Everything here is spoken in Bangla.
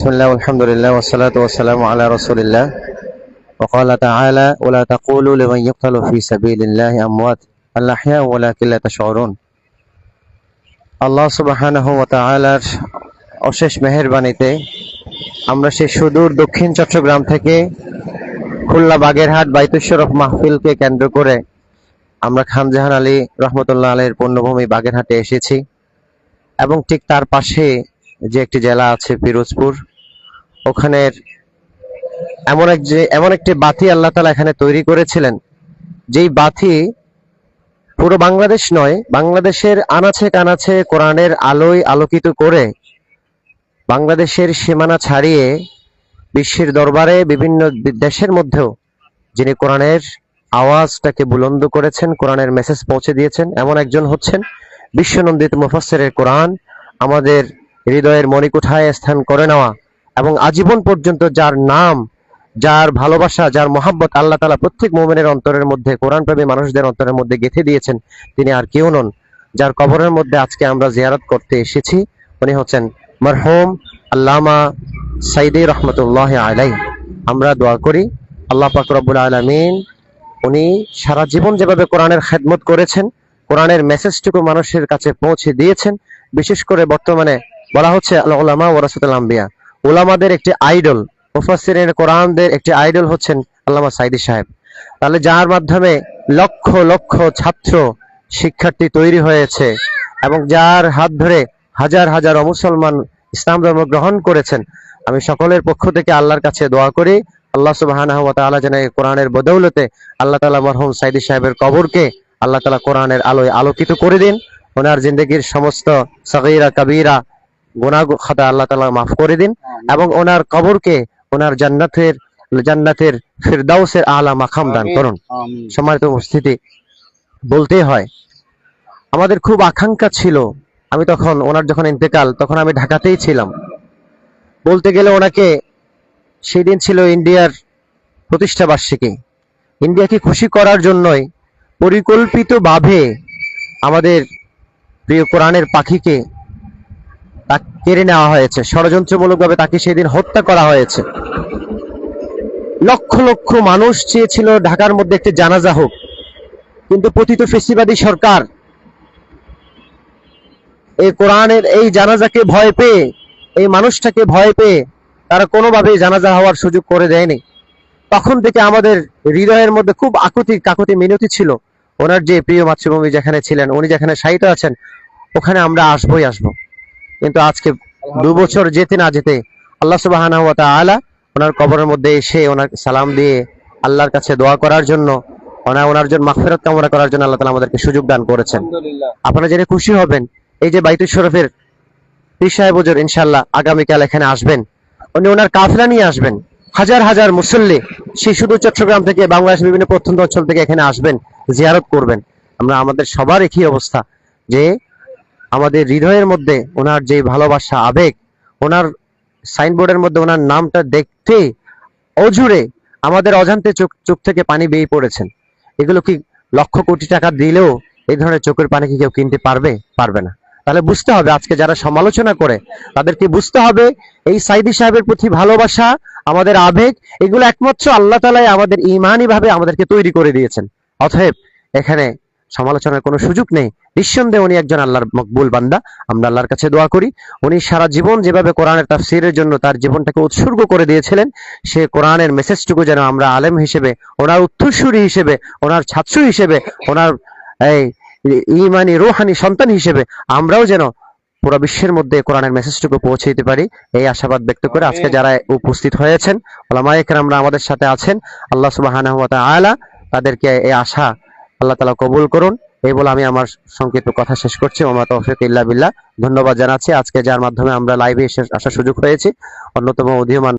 بسم الله والحمد لله والصلاة والسلام على رسول الله وقال تعالى ولا تقولوا لمن يقتل في سبيل الله أموات بل أحياء ولكن لا تشعرون আল্লাহ সুবহানাহু ওয়া তাআলার অশেষ মেহেরবানিতে আমরা সেই সুদূর দক্ষিণ চট্টগ্রাম থেকে খুলনা বাগেরহাট বাইতুশ শরফ মাহফিলকে কেন্দ্র করে আমরা খান জাহান আলী রহমতুল্লাহ আলাইহির পূর্ণভূমি বাগেরহাটে এসেছি এবং ঠিক তার পাশে যে একটি জেলা আছে পিরোজপুর, ওখানের এমন একটি বাতি আল্লাহ তাআলা এখানে তৈরি করেছিলেন, যেই বাতি পুরো বাংলাদেশ নয়, বাংলাদেশের আনাচে কানাচে কোরআনের আলোয় আলোকিত করে বাংলাদেশের সীমানা ছাড়িয়ে বিশ্বের দরবারে বিভিন্ন দেশের মধ্যেও যিনি কোরআনের আওয়াজটাকে বুলন্দ করেছেন, কোরআনের মেসেজ পৌঁছে দিয়েছেন, এমন একজন হচ্ছেন বিশ্বনন্দিত মুফাসসিরে কোরআন, আমাদের হৃদয়ের মণিকুঠায় স্থান করে নেওয়া এবং আজীবন পর্যন্ত যার নাম, যার ভালোবাসা, যার মহাব্বত আল্লাহ তাআলা প্রত্যেক মুমিনের অন্তরের মধ্যে, কোরআন প্রেমী মানুষদের অন্তরের মধ্যে গেঁথে দিয়েছেন, তিনি আর কেউ নন। যার কবরের মধ্যে আজকে আমরা জিয়ারত করতে এসেছি, উনি হচ্ছেন মরহুম আল্লামা সাইদি রহমতুল্লাহ আলাইহি। আমরা দোয়া করি আল্লাহ পাক রব্বুল আলামিন উনি সারা জীবন যেভাবে কোরআনের খেদমত করেছেন, কোরআনের মেসেজটুকু মানুষের কাছে পৌঁছে দিয়েছেন, বিশেষ করে বর্তমানে বলা হচ্ছে আল উলামা ওয়ারাসাতুল আম্বিয়া, উলামাদের একটি আইডল, মুফাসসিরিন কোরআনদের একটি আইডল হচ্ছেন আল্লামা সাইদি সাহেব। তাহলে যার মাধ্যমে লক্ষ লক্ষ ছাত্র শিক্ষার্থী তৈরি হয়েছে এবং যার হাত ধরে হাজার হাজার মুসলমান ইসলাম ধর্ম গ্রহণ করেছেন, আমি সকলের পক্ষ থেকে আল্লাহর কাছে দোয়া করি আল্লাহ সুবহানাহু ওয়া তাআলা যেন কোরআনের বদৌলতে আল্লাহ তাআলা মরহুম সাইদি সাহেবের কবরকে আল্লাহ তাআলা কোরআনের আলোয় আলোকিত করে দিন, ওনার জিন্দেগির সমস্ত সগীরা কবিরা গুনাহ খাতা আল্লাহ তাআলা মাফ করে দিন এবং ওনার কবরকে ওনার জান্নাতের ফিরদাউসের আলা মাকাম দান করুন। সম্মানিত উপস্থিতি, বলতেই হয় আমাদের খুব আকাঙ্ক্ষা ছিল, আমি তখন ওনার যখন ইন্তেকাল তখন আমি ঢাকাতেই ছিলাম, বলতে গেলে ওনাকে সেই দিন ছিল ইন্ডিয়ার প্রতিষ্ঠা বার্ষিকী। ইন্ডিয়াকে খুশি করার জন্যই পরিকল্পিতভাবে আমাদের প্রিয় কোরআনের পাখিকে কেড়ে নেওয়া হয়েছে, ষড়যন্ত্রমূলকভাবে তাকে সেদিন হত্যা করা হয়েছে। লক্ষ লক্ষ মানুষ চেয়েছিল ঢাকার মধ্যে একটি জানাজা হোক, কিন্তু পতিত ফেসিবাদী সরকার এই কোরআনের এই জানাজাকে ভয় পেয়ে, এই মানুষটাকে ভয় পেয়ে তারা কোনোভাবেই জানাজা হওয়ার সুযোগ করে দেয়নি। তখন থেকে আমাদের হৃদয়ের মধ্যে খুব কাকুতি মিনতি ছিল, ওনার যে প্রিয় মাতৃভূমি যেখানে ছিলেন, উনি যেখানে শায়িত আছেন, ওখানে আমরা আসবই আসবো। কিন্তু আজকে 2 বছর যেতে না যেতে আল্লাহ সুবহানাহু ওয়া তাআলা ওনার কবরের মধ্যে এসে ওনার সালাম দিয়ে আল্লাহর কাছে দোয়া করার জন্য, ওনার জন্য মাগফিরাত কামনা করার জন্য আল্লাহ তাআলা আমাদেরকে সুযোগ দান করেছেন। আপনারা জেনে খুশি হবেন, এই যে বাইতুশ শরফের পীর সাহেব হুজুর ইনশাআল্লাহ আগামীকাল এখানে আসবেন, উনি ওনার কাফেলা নিয়ে আসবেন, হাজার হাজার মুসল্লি সেই শুধু চট্টগ্রাম থেকে, বাংলাদেশের বিভিন্ন প্রত্যন্ত অঞ্চল থেকে এখানে আসবেন, জিয়ারত করবেন। আমাদের সবার একই অবস্থা যে আমাদের হৃদয়ের মধ্যে ওনার যে ভালোবাসা, আবেগ, ওনার সাইনবোর্ডের মধ্যে ওনার নামটা দেখতে অজুরে আমাদের অজান্তে চোখ থেকে পানি বেয়ে পড়েছেন। এগুলো কি লক্ষ কোটি টাকা দিলেও এই ধরনের চোখের পানি কি কেউ কিনতে পারবে না। তাহলে বুঝতে হবে, আজকে যারা সমালোচনা করে তাদেরকে বুঝতে হবে এই সাইদি সাহেবের প্রতি ভালোবাসা, আমাদের আবেগ, এগুলো একমাত্র আল্লাহ তাআলাই আমাদের ঈমানি ভাবে আমাদেরকে তৈরি করে দিয়েছেন। অতএব এখানে সমালোচনার কোনো সুযোগ নেই। নিঃসন্দেহে উনি একজন আল্লাহর মকবুল বান্দা। আমরা আল্লাহর কাছে দোয়া করি উনি সারা জীবন যেভাবে কোরআনের তাফসীরের জন্য তার জীবনটাকে উৎসর্গ করে দিয়েছিলেন, সে কোরআনের মেসেজটুকু যেন আমরা আলেম হিসেবে, ওনার উত্তরসূরি হিসেবে, ওনার ছাত্র হিসেবে, ওনার এই ঈমানি রূহানি সন্তান হিসেবে আমরাও যেন পুরো বিশ্বের মধ্যে কোরআনের মেসেজটুকু পৌঁছে দিতে পারি, এই আশাবাদ ব্যক্ত করে আজকে যারা উপস্থিত হয়েছেন, উলামায়ে কেরামরা আমাদের সাথে আছেন, আল্লাহ সুবহানাহু ওয়া তাআলা তাদেরকে এই আশা আল্লাহ তাআলা কবুল করুন। এই বলে আমি আমার সংক্ষিপ্ত কথা শেষ করছি। ওয়া মা তাওফীক ইল্লা বিল্লাহ। ধন্যবাদ জানাচ্ছি আজকে যার মাধ্যমে আমরা লাইভে আসার সুযোগ হয়েছে, অন্যতম উদীয়মান